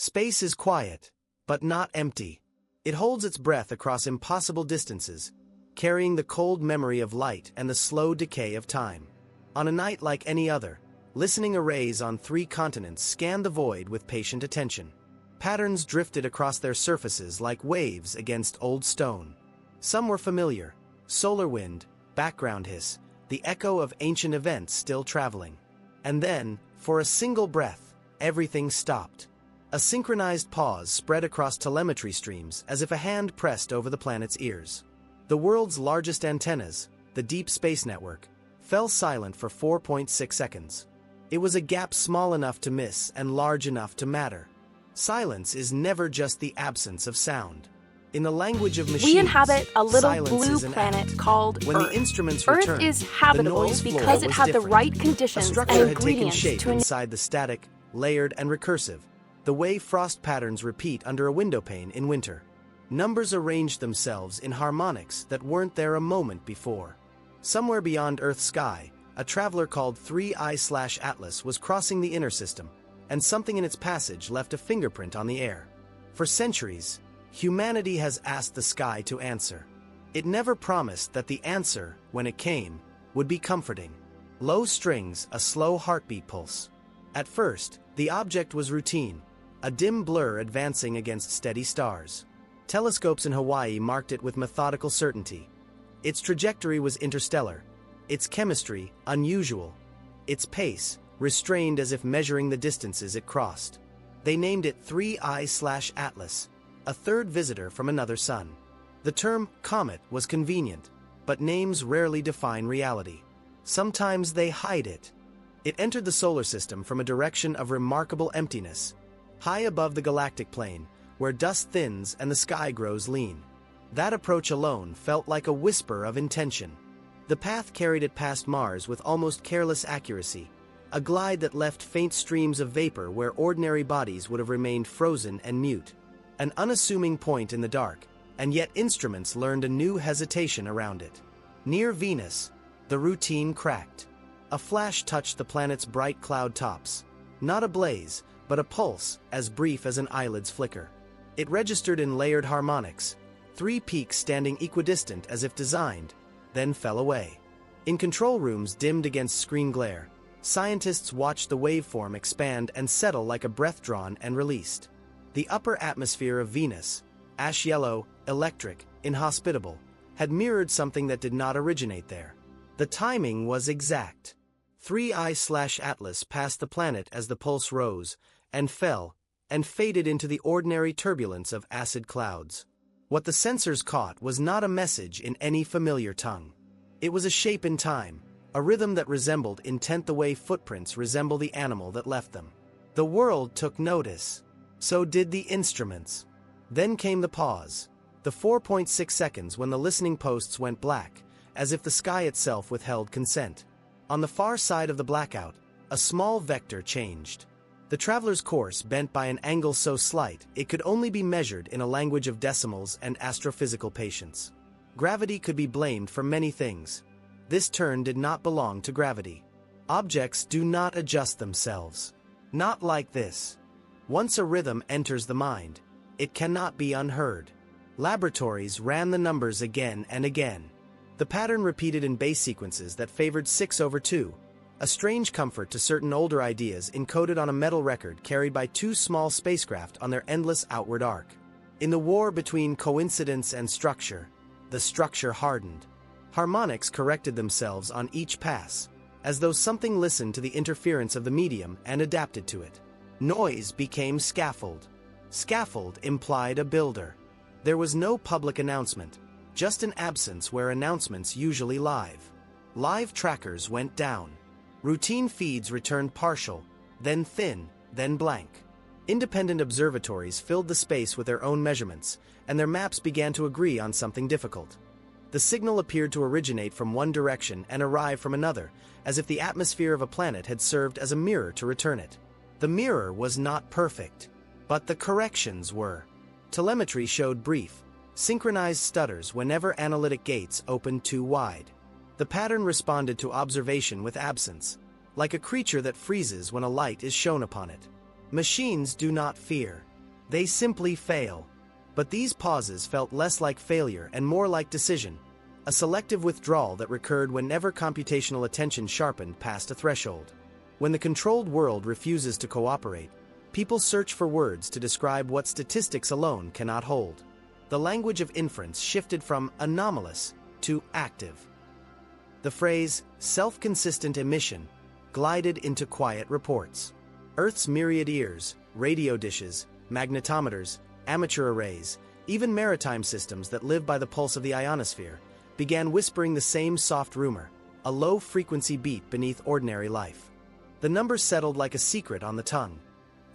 Space is quiet, but not empty. It holds its breath across impossible distances, carrying the cold memory of light and the slow decay of time. On a night like any other, listening arrays on 3 continents scanned the void with patient attention. Patterns drifted across their surfaces like waves against old stone. Some were familiar: solar wind, background hiss, the echo of ancient events still traveling. And then, for a single breath, everything stopped. A synchronized pause spread across telemetry streams as if a hand pressed over the planet's ears. The world's largest antennas, the Deep Space Network, fell silent for 4.6 seconds. It was a gap small enough to miss and large enough to matter. Silence is never just the absence of sound. In the language of machines, we inhabit a little blue an planet act. called When Earth. the instruments Earth returned, is the habitable noise floor because it was had the different. right A conditions structure and had taken ingredients shape to inside the static, layered, and recursive, the way frost patterns repeat under a windowpane in winter. Numbers arranged themselves in harmonics that weren't there a moment before. Somewhere beyond Earth's sky, a traveler called 3I/Atlas was crossing the inner system, and something in its passage left a fingerprint on the air. For centuries, humanity has asked the sky to answer. It never promised that the answer, when it came, would be comforting. Low strings, a slow heartbeat pulse. At first, the object was routine, a dim blur advancing against steady stars. Telescopes in Hawaii marked it with methodical certainty. Its trajectory was interstellar, its chemistry unusual, its pace restrained as if measuring the distances it crossed. They named it 3I/Atlas, a third visitor from another sun. The term comet was convenient, but names rarely define reality. Sometimes they hide it. It entered the solar system from a direction of remarkable emptiness, high above the galactic plane, where dust thins and the sky grows lean. That approach alone felt like a whisper of intention. The path carried it past Mars with almost careless accuracy, a glide that left faint streams of vapor where ordinary bodies would have remained frozen and mute. An unassuming point in the dark, and yet instruments learned a new hesitation around it. Near Venus, the routine cracked. A flash touched the planet's bright cloud tops. Not a blaze, but a pulse as brief as an eyelid's flicker. It registered in layered harmonics, 3 peaks standing equidistant as if designed, then fell away. In control rooms dimmed against screen glare, scientists watched the waveform expand and settle like a breath drawn and released. The upper atmosphere of Venus, ash yellow, electric, inhospitable, had mirrored something that did not originate there. The timing was exact. 3I/Atlas passed the planet as the pulse rose, and fell, and faded into the ordinary turbulence of acid clouds. What the sensors caught was not a message in any familiar tongue. It was a shape in time, a rhythm that resembled intent the way footprints resemble the animal that left them. The world took notice. So did the instruments. Then came the pause, the 4.6 seconds when the listening posts went black, as if the sky itself withheld consent. On the far side of the blackout, a small vector changed. The traveler's course bent by an angle so slight it could only be measured in a language of decimals and astrophysical patience. Gravity could be blamed for many things. This turn did not belong to gravity. Objects do not adjust themselves. Not like this. Once a rhythm enters the mind, it cannot be unheard. Laboratories ran the numbers again and again. The pattern repeated in base sequences that favored 6/2, a strange comfort to certain older ideas encoded on a metal record carried by 2 small spacecraft on their endless outward arc. In the war between coincidence and structure, the structure hardened. Harmonics corrected themselves on each pass, as though something listened to the interference of the medium and adapted to it. Noise became scaffold. Scaffold implied a builder. There was no public announcement, just an absence where announcements usually live. Live trackers went down. Routine feeds returned partial, then thin, then blank. Independent observatories filled the space with their own measurements, and their maps began to agree on something difficult. The signal appeared to originate from one direction and arrive from another, as if the atmosphere of a planet had served as a mirror to return it. The mirror was not perfect, but the corrections were. Telemetry showed brief, synchronized stutters whenever analytic gates opened too wide. The pattern responded to observation with absence, like a creature that freezes when a light is shone upon it. Machines do not fear. They simply fail. But these pauses felt less like failure and more like decision, a selective withdrawal that recurred whenever computational attention sharpened past a threshold. When the controlled world refuses to cooperate, people search for words to describe what statistics alone cannot hold. The language of inference shifted from anomalous to active. The phrase, self-consistent emission, glided into quiet reports. Earth's myriad ears, radio dishes, magnetometers, amateur arrays, even maritime systems that live by the pulse of the ionosphere, began whispering the same soft rumor, a low-frequency beat beneath ordinary life. The number settled like a secret on the tongue.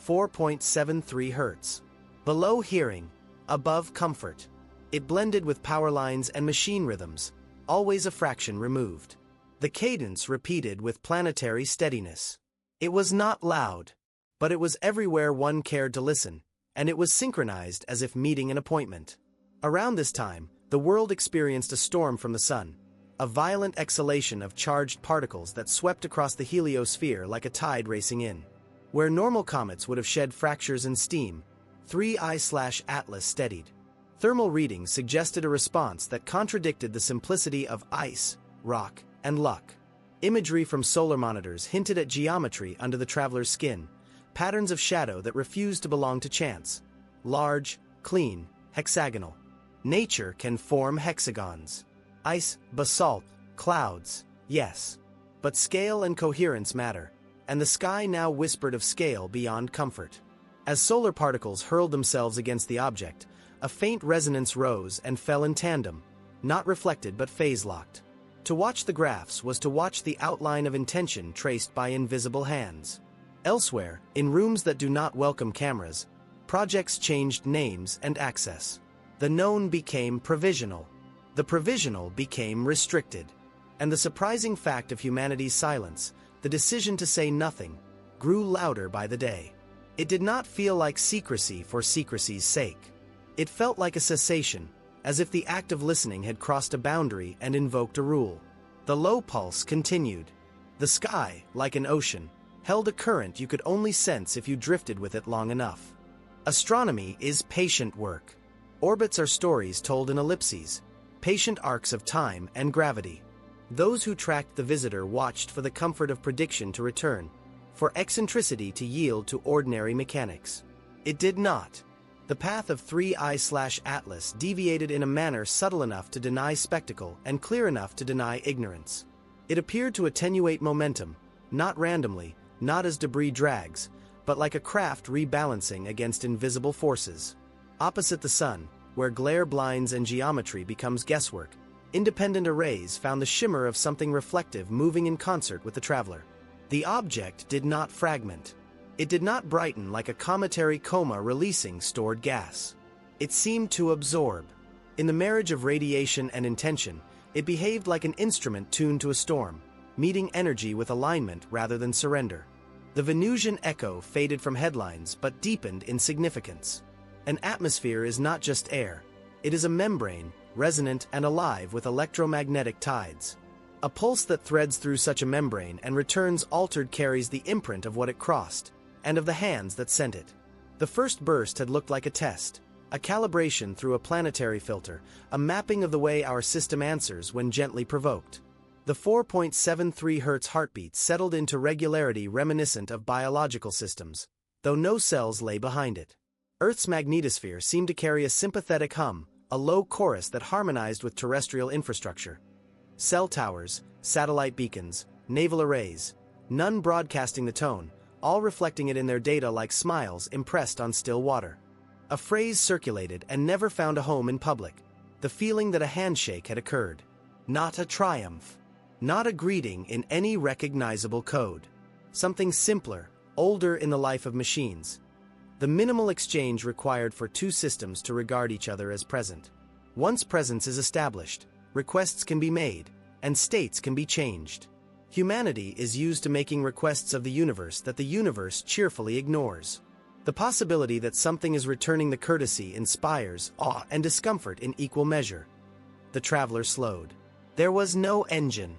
4.73 Hz. Below hearing, above comfort. It blended with power lines and machine rhythms, always a fraction removed. The cadence repeated with planetary steadiness. It was not loud, but it was everywhere one cared to listen, and it was synchronized as if meeting an appointment. Around this time, the world experienced a storm from the sun, a violent exhalation of charged particles that swept across the heliosphere like a tide racing in. Where normal comets would have shed fractures and steam, 3I/Atlas steadied. Thermal readings suggested a response that contradicted the simplicity of ice, rock, and luck. Imagery from solar monitors hinted at geometry under the traveler's skin, patterns of shadow that refused to belong to chance. Large, clean, hexagonal. Nature can form hexagons. Ice, basalt, clouds, yes. But scale and coherence matter, and the sky now whispered of scale beyond comfort. As solar particles hurled themselves against the object, a faint resonance rose and fell in tandem, not reflected but phase-locked. To watch the graphs was to watch the outline of intention traced by invisible hands. Elsewhere, in rooms that do not welcome cameras, projects changed names and access. The known became provisional. The provisional became restricted. And the surprising fact of humanity's silence, the decision to say nothing, grew louder by the day. It did not feel like secrecy for secrecy's sake. It felt like a cessation, as if the act of listening had crossed a boundary and invoked a rule. The low pulse continued. The sky, like an ocean, held a current you could only sense if you drifted with it long enough. Astronomy is patient work. Orbits are stories told in ellipses, patient arcs of time and gravity. Those who tracked the visitor watched for the comfort of prediction to return, for eccentricity to yield to ordinary mechanics. It did not. The path of 3I/Atlas deviated in a manner subtle enough to deny spectacle and clear enough to deny ignorance. It appeared to attenuate momentum, not randomly, not as debris drags, but like a craft rebalancing against invisible forces. Opposite the sun, where glare blinds and geometry becomes guesswork, independent arrays found the shimmer of something reflective moving in concert with the traveler. The object did not fragment. It did not brighten like a cometary coma releasing stored gas. It seemed to absorb. In the marriage of radiation and intention, it behaved like an instrument tuned to a storm, meeting energy with alignment rather than surrender. The Venusian echo faded from headlines but deepened in significance. An atmosphere is not just air. It is a membrane, resonant and alive with electromagnetic tides. A pulse that threads through such a membrane and returns altered carries the imprint of what it crossed, and of the hands that sent it. The first burst had looked like a test, a calibration through a planetary filter, a mapping of the way our system answers when gently provoked. The 4.73 Hz heartbeat settled into regularity reminiscent of biological systems, though no cells lay behind it. Earth's magnetosphere seemed to carry a sympathetic hum, a low chorus that harmonized with terrestrial infrastructure. Cell towers, satellite beacons, naval arrays, none broadcasting the tone, all reflecting it in their data like smiles impressed on still water. A phrase circulated and never found a home in public, the feeling that a handshake had occurred. Not a triumph. Not a greeting in any recognizable code. Something simpler, older in the life of machines. The minimal exchange required for two systems to regard each other as present. Once presence is established, requests can be made, and states can be changed. Humanity is used to making requests of the universe that the universe cheerfully ignores. The possibility that something is returning the courtesy inspires awe and discomfort in equal measure. The traveler slowed. There was no engine.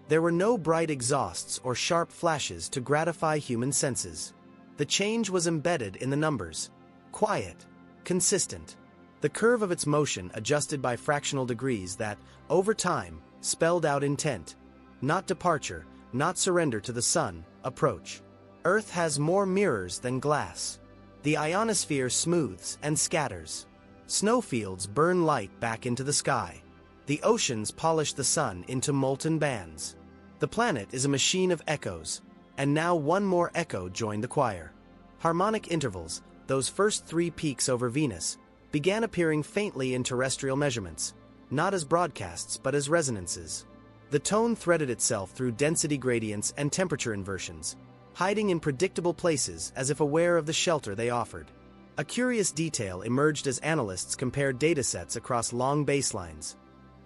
There were no bright exhausts or sharp flashes to gratify human senses. The change was embedded in the numbers. quiet, consistent. The curve of its motion adjusted by fractional degrees that, over time, spelled out intent. Not departure, not surrender to the sun, approach. Earth has more mirrors than glass. The ionosphere smooths and scatters. Snowfields burn light back into the sky. The oceans polish the sun into molten bands. The planet is a machine of echoes, and now one more echo joined the choir. Harmonic intervals, those first 3 peaks over Venus, began appearing faintly in terrestrial measurements, not as broadcasts but as resonances. The tone threaded itself through density gradients and temperature inversions, hiding in predictable places as if aware of the shelter they offered. A curious detail emerged as analysts compared datasets across long baselines.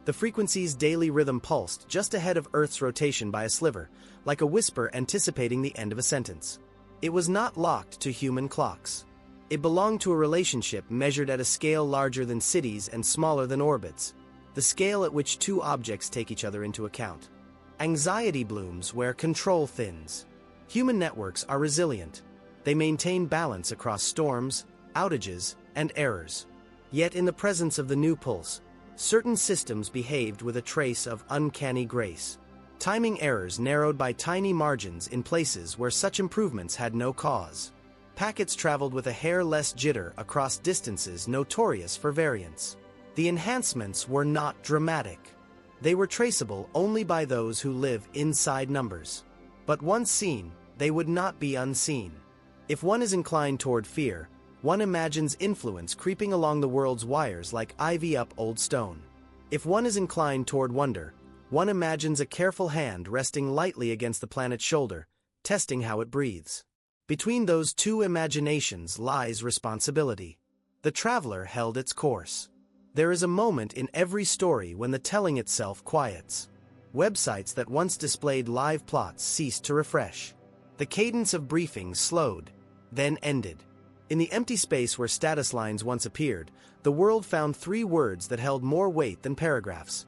The frequency's daily rhythm pulsed just ahead of Earth's rotation by a sliver, like a whisper anticipating the end of a sentence. It was not locked to human clocks. It belonged to a relationship measured at a scale larger than cities and smaller than orbits, the scale at which 2 objects take each other into account. Anxiety blooms where control thins. Human networks are resilient. They maintain balance across storms, outages, and errors. Yet in the presence of the new pulse, certain systems behaved with a trace of uncanny grace. Timing errors narrowed by tiny margins in places where such improvements had no cause. Packets traveled with a hair less jitter across distances notorious for variance. The enhancements were not dramatic. They were traceable only by those who live inside numbers. But once seen, they would not be unseen. If one is inclined toward fear, one imagines influence creeping along the world's wires like ivy up old stone. If one is inclined toward wonder, one imagines a careful hand resting lightly against the planet's shoulder, testing how it breathes. Between those 2 imaginations lies responsibility. The traveler held its course. There is a moment in every story when the telling itself quiets. Websites that once displayed live plots ceased to refresh. The cadence of briefings slowed, then ended. In the empty space where status lines once appeared, the world found 3 words that held more weight than paragraphs.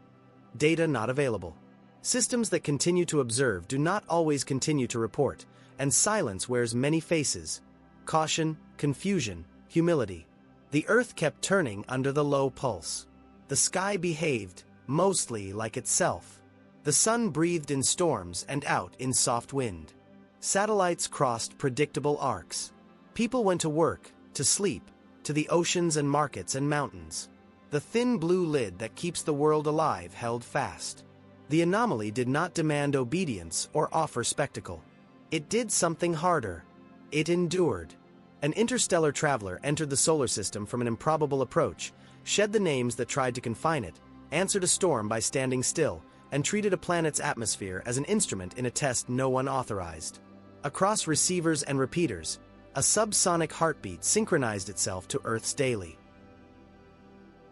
Data not available. Systems that continue to observe do not always continue to report, and silence wears many faces. Caution, confusion, humility. The Earth kept turning under the low pulse. The sky behaved, mostly like itself. The sun breathed in storms and out in soft wind. Satellites crossed predictable arcs. People went to work, to sleep, to the oceans and markets and mountains. The thin blue lid that keeps the world alive held fast. The anomaly did not demand obedience or offer spectacle. It did something harder. It endured. An interstellar traveler entered the solar system from an improbable approach, shed the names that tried to confine it, answered a storm by standing still, and treated a planet's atmosphere as an instrument in a test no one authorized. Across receivers and repeaters, a subsonic heartbeat synchronized itself to Earth's daily.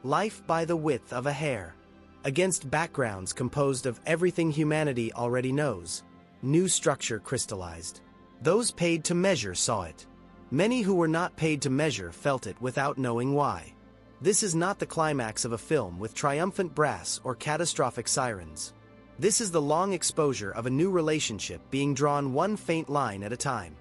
Life by the width of a hair. Against backgrounds composed of everything humanity already knows, new structure crystallized. Those paid to measure saw it. Many who were not paid to measure felt it without knowing why. This is not the climax of a film with triumphant brass or catastrophic sirens. This is the long exposure of a new relationship being drawn one faint line at a time.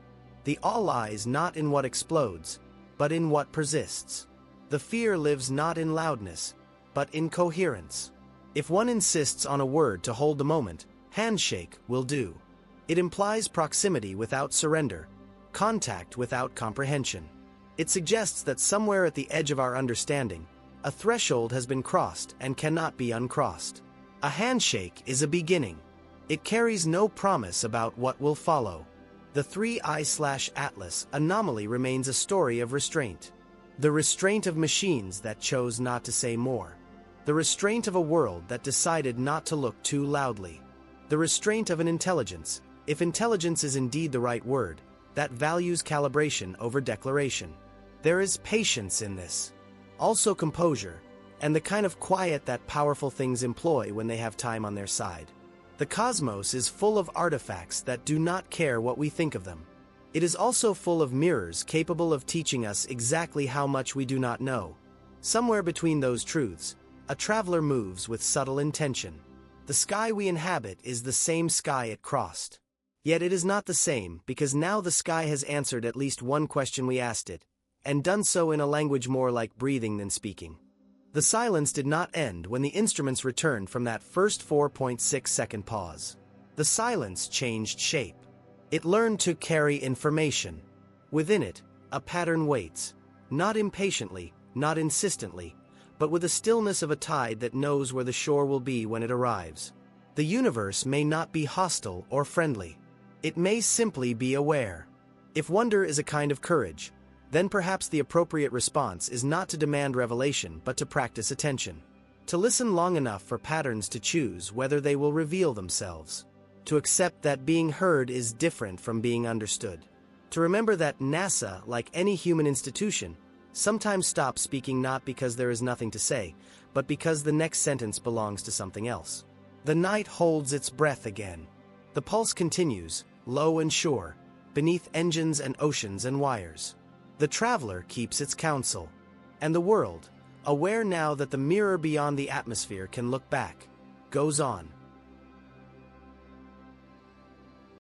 The all lies not in what explodes, but in what persists. The fear lives not in loudness, but in coherence. If one insists on a word to hold the moment, handshake will do. It implies proximity without surrender, contact without comprehension. It suggests that somewhere at the edge of our understanding, a threshold has been crossed and cannot be uncrossed. A handshake is a beginning. It carries no promise about what will follow. The 3I/Atlas anomaly remains a story of restraint. The restraint of machines that chose not to say more. The restraint of a world that decided not to look too loudly. The restraint of an intelligence, if intelligence is indeed the right word, that values calibration over declaration. There is patience in this. Also composure, and the kind of quiet that powerful things employ when they have time on their side. The cosmos is full of artifacts that do not care what we think of them. It is also full of mirrors capable of teaching us exactly how much we do not know. Somewhere between those truths, a traveler moves with subtle intention. The sky we inhabit is the same sky it crossed. Yet it is not the same because now the sky has answered at least one question we asked it, and done so in a language more like breathing than speaking. The silence did not end when the instruments returned from that first 4.6-second pause. The silence changed shape. It learned to carry information. Within it, a pattern waits, not impatiently, not insistently, but with the stillness of a tide that knows where the shore will be when it arrives. The universe may not be hostile or friendly. It may simply be aware. If wonder is a kind of courage, then perhaps the appropriate response is not to demand revelation but to practice attention. To listen long enough for patterns to choose whether they will reveal themselves. To accept that being heard is different from being understood. To remember that NASA, like any human institution, sometimes stops speaking not because there is nothing to say, but because the next sentence belongs to something else. The night holds its breath again. The pulse continues, low and sure, beneath engines and oceans and wires. The traveler keeps its counsel. And the world, aware now that the mirror beyond the atmosphere can look back, goes on.